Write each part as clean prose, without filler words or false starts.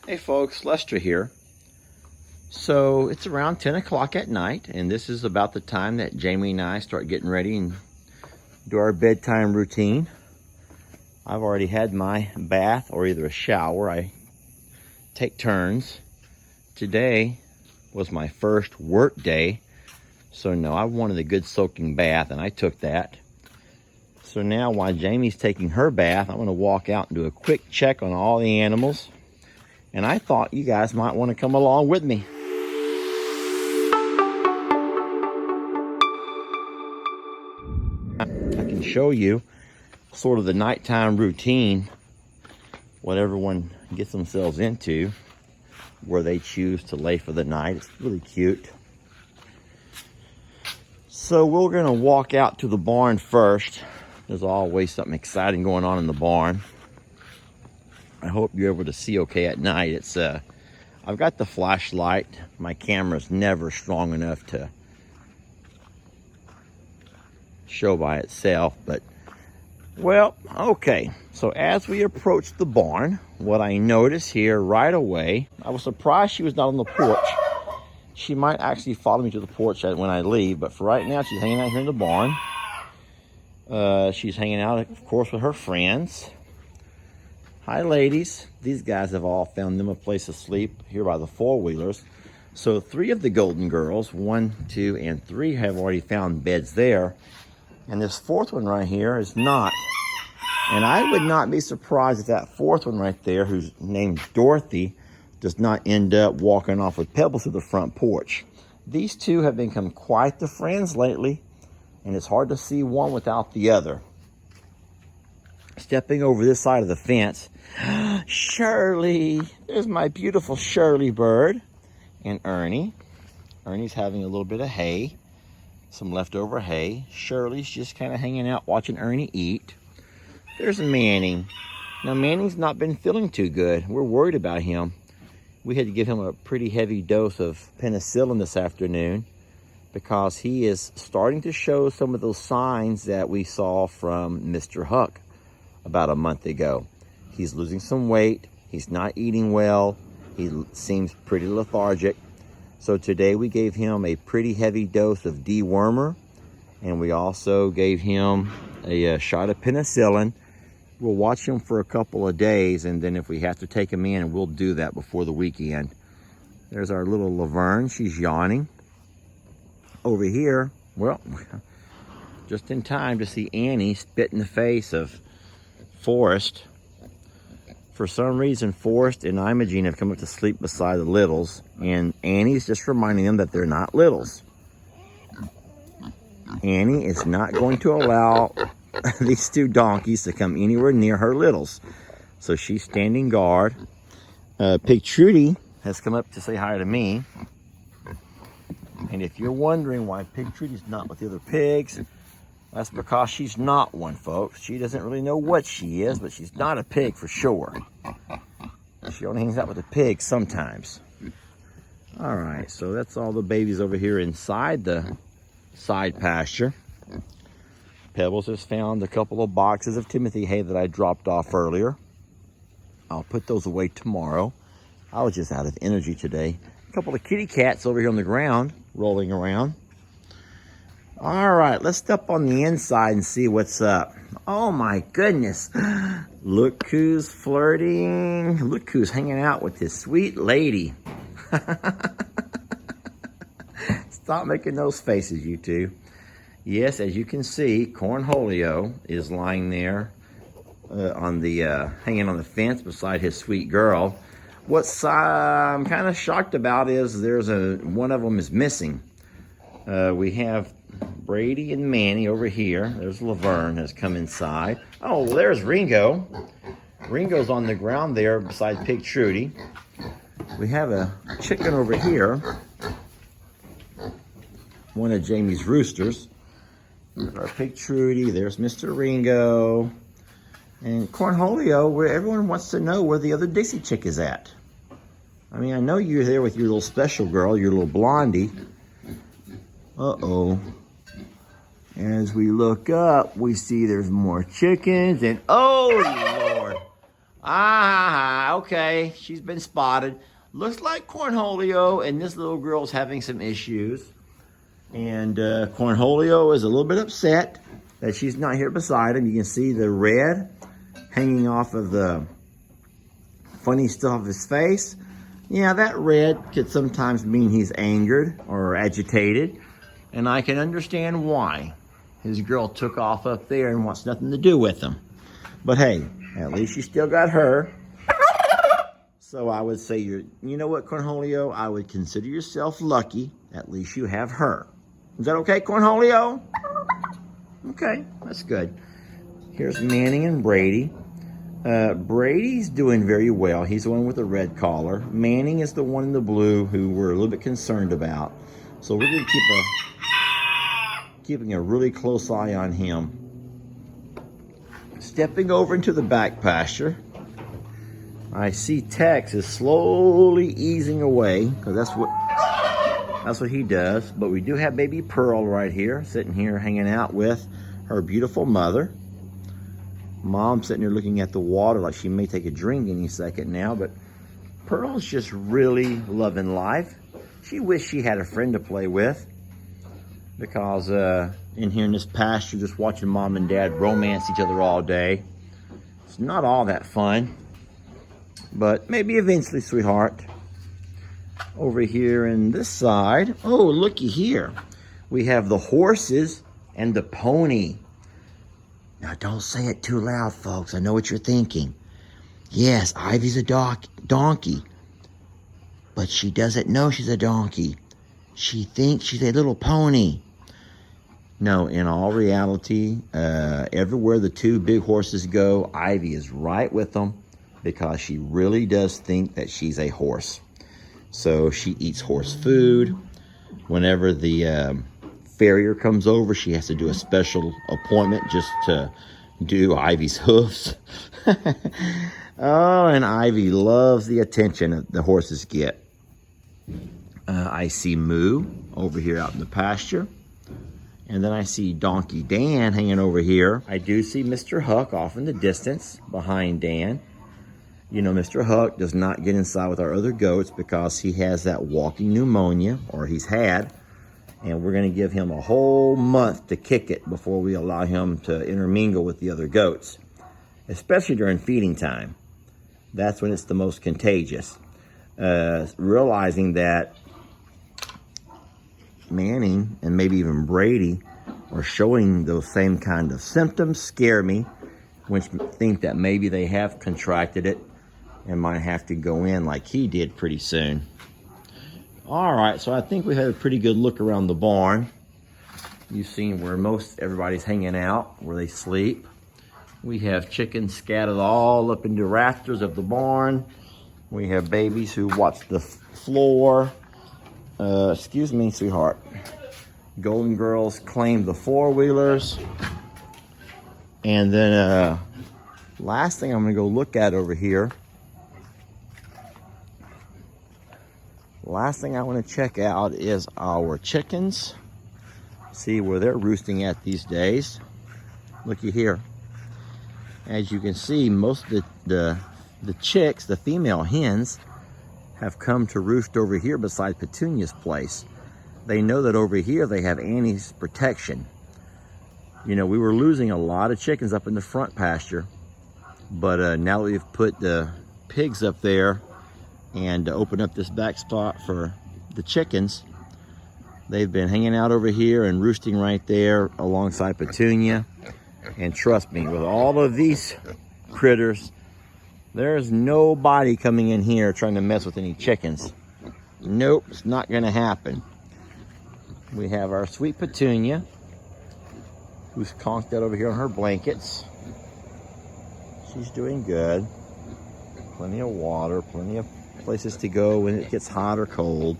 Hey folks, Lester here. So it's around 10 o'clock at night, and this is about the time that Jamie and I start getting ready and do our bedtime routine. I've already had my bath or either a shower. I take turns. Today was my first work day, so no, I wanted a good soaking bath, and I took that. So now while Jamie's taking her bath, I'm going to walk out and do a quick check on all the animals. And I thought you guys might want to come along with me. I can show you sort of the nighttime routine, what everyone gets themselves into, where they choose to lay for the night. It's really cute. So we're going to walk out to the barn first. There's always something exciting going on in the barn. I hope you're able to see okay at night. It's I've got the flashlight. My camera's never strong enough to show by itself, but well, okay. So as we approach the barn, what I notice here right away, I was surprised she was not on the porch. She might actually follow me to the porch when I leave, but for right now, she's hanging out here in the barn. She's hanging out, of course, with her friends. Hi, ladies. These guys have all found them a place to sleep here by the four-wheelers. So 3 of the golden girls, 1, 2, and 3, have already found beds there. And this 4th one right here is not. And I would not be surprised if that 4th one right there, who's named Dorothy, does not end up walking off with Pebbles to the front porch. These 2 have become quite the friends lately, and it's hard to see one without the other. Stepping over this side of the fence, Shirley, there's my beautiful Shirley bird, and Ernie. Ernie's having a little bit of hay, some leftover hay. Shirley's just kind of hanging out watching Ernie eat. There's Manning. Now Manning's not been feeling too good. We're worried about him. We had to give him a pretty heavy dose of penicillin this afternoon because he is starting to show some of those signs that we saw from Mr. Huck about a month ago. He's losing some weight. He's not eating well. He seems pretty lethargic. So today we gave him a pretty heavy dose of dewormer, and we also gave him a shot of penicillin. We'll watch him for a couple of days, and then if we have to take him in, we'll do that before the weekend. There's our little Laverne. She's yawning. Over here, well, just in time to see Annie spit in the face of Forrest. For some reason, Forrest and Imogene have come up to sleep beside the littles, and Annie's just reminding them that they're not littles. Annie is not going to allow these 2 donkeys to come anywhere near her littles. So she's standing guard. Pig Trudy has come up to say hi to me. And if you're wondering why Pig Trudy's not with the other pigs, that's because she's not one, folks. She doesn't really know what she is, but she's not a pig for sure. She only hangs out with the pigs sometimes. All right, so that's all the babies over here inside the side pasture. Pebbles has found a couple of boxes of Timothy hay that I dropped off earlier. I'll put those away tomorrow. I was just out of energy today. A couple of kitty cats over here on the ground, rolling around. All right, let's step on the inside and see what's up. Oh my goodness. Look who's flirting. Look who's hanging out with this sweet lady. Stop making those faces, you 2. Yes, as you can see, Cornholio is lying there on the hanging on the fence beside his sweet girl. What's I'm kind of shocked about is there's one of them is missing. We have Brady and Manny over here. There's Laverne has come inside. Oh, there's Ringo. Ringo's on the ground there beside Pig Trudy. We have a chicken over here. One of Jamie's roosters. There's our Pig Trudy. There's Mr. Ringo. And Cornholio, where everyone wants to know where the other Dixie chick is at. I mean, I know you're there with your little special girl, your little blondie. Uh-oh. As we look up, we see there's more chickens, and oh, Lord. Ah, okay. She's been spotted. Looks like Cornholio and this little girl's having some issues. And Cornholio is a little bit upset that she's not here beside him. You can see the red hanging off of the funny stuff of his face. Yeah, that red could sometimes mean he's angered or agitated. And I can understand why. His girl took off up there and wants nothing to do with him. But hey, at least you still got her. So I would say, you know what, Cornholio? I would consider yourself lucky. At least you have her. Is that okay, Cornholio? Okay, that's good. Here's Manning and Brady. Brady's doing very well. He's the one with the red collar. Manning is the one in the blue who we're a little bit concerned about. So we're going to keeping a really close eye on him. Stepping over into the back pasture, I see Tex is slowly easing away because that's what he does. But we do have baby Pearl right here, sitting here hanging out with her beautiful mother. Mom's sitting here looking at the water like she may take a drink any second now, but Pearl's just really loving life. She wished she had a friend to play with because in here in this pasture, just watching Mom and Dad romance each other all day, it's not all that fun. But maybe eventually, sweetheart. Over here in this side, oh, looky here. We have the horses and the pony. Now, don't say it too loud, folks. I know what you're thinking. Yes, Ivy's a donkey. But she doesn't know she's a donkey. She thinks she's a little pony. No, in all reality, everywhere the two big horses go, Ivy is right with them because she really does think that she's a horse. So she eats horse food. Whenever the farrier comes over, she has to do a special appointment just to do Ivy's hoofs. Oh, and Ivy loves the attention that the horses get. I see Moo over here out in the pasture. And then I see Donkey Dan hanging over here. I do see Mr. Huck off in the distance behind Dan. You know, Mr. Huck does not get inside with our other goats because he has that walking pneumonia, or he's had. And we're going to give him a whole month to kick it before we allow him to intermingle with the other goats, especially during feeding time. That's when it's the most contagious. Realizing that Manning and maybe even Brady are showing those same kind of symptoms scare me, which think that maybe they have contracted it and might have to go in like he did pretty soon. All right, so I think we had a pretty good look around the barn. You've seen where most everybody's hanging out, where they sleep. We have chickens scattered all up in the rafters of the barn. We have babies who watch the floor. Excuse me, sweetheart. Golden girls claim the four-wheelers. And then last thing I'm going to go look at over here. Last thing I want to check out is our chickens. See where they're roosting at these days. Looky here. As you can see, most of the chicks, the female hens, have come to roost over here beside Petunia's place. They know that over here they have Annie's protection. You know, we were losing a lot of chickens up in the front pasture, but now that we've put the pigs up there and opened up this back spot for the chickens, they've been hanging out over here and roosting right there alongside Petunia. And trust me, with all of these critters, there's nobody coming in here trying to mess with any chickens. Nope, it's not gonna happen. We have our sweet Petunia, who's conked out over here on her blankets. She's doing good. Plenty of water, plenty of places to go when it gets hot or cold.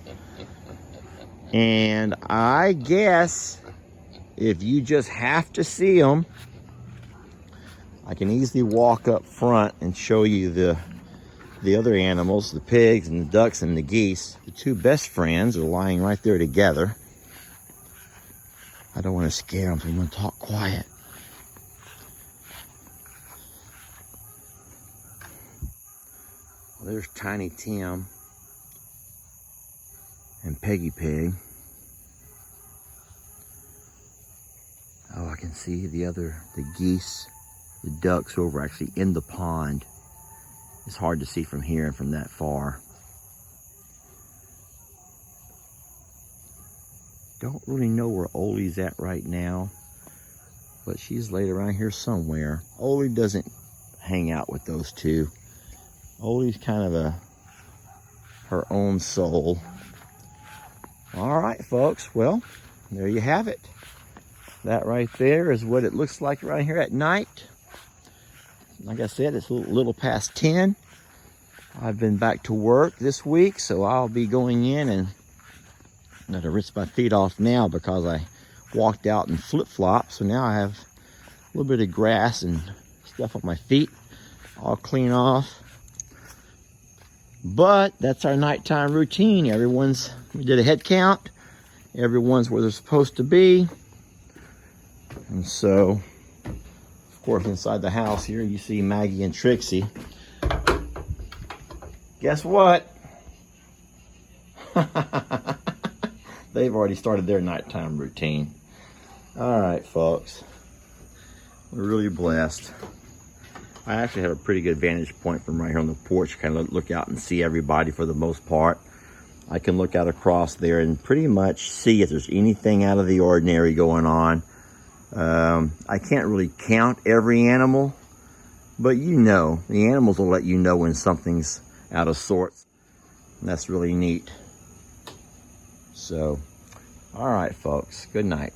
And I guess if you just have to see them, I can easily walk up front and show you the other animals, the pigs and the ducks and the geese. The two best friends are lying right there together. I don't want to scare them, so I'm going to talk quiet. There's Tiny Tim and Peggy Pig. Oh, I can see the geese, the ducks over actually in the pond. It's hard to see from here and from that far. Don't really know where Oli's at right now, but she's laid around here somewhere. Oli doesn't hang out with those two. Oli's kind of her own soul. All right, folks. Well, there you have it. That right there is what it looks like around here at night. Like I said, it's a little past 10. I've been back to work this week, so I'll be going in, and I'm going to rinse my feet off now because I walked out in flip-flops. So now I have a little bit of grass and stuff on my feet. I'll clean off. But that's our nighttime routine. We did a head count. Everyone's where they're supposed to be. And so, of course, inside the house here, you see Maggie and Trixie. Guess what? They've already started their nighttime routine. All right, folks. We're really blessed. I actually have a pretty good vantage point from right here on the porch. Kind of look out and see everybody for the most part. I can look out across there and pretty much see if there's anything out of the ordinary going on. I can't really count every animal, but the animals will let you know when something's out of sorts. And that's really neat. So, all right, folks, good night.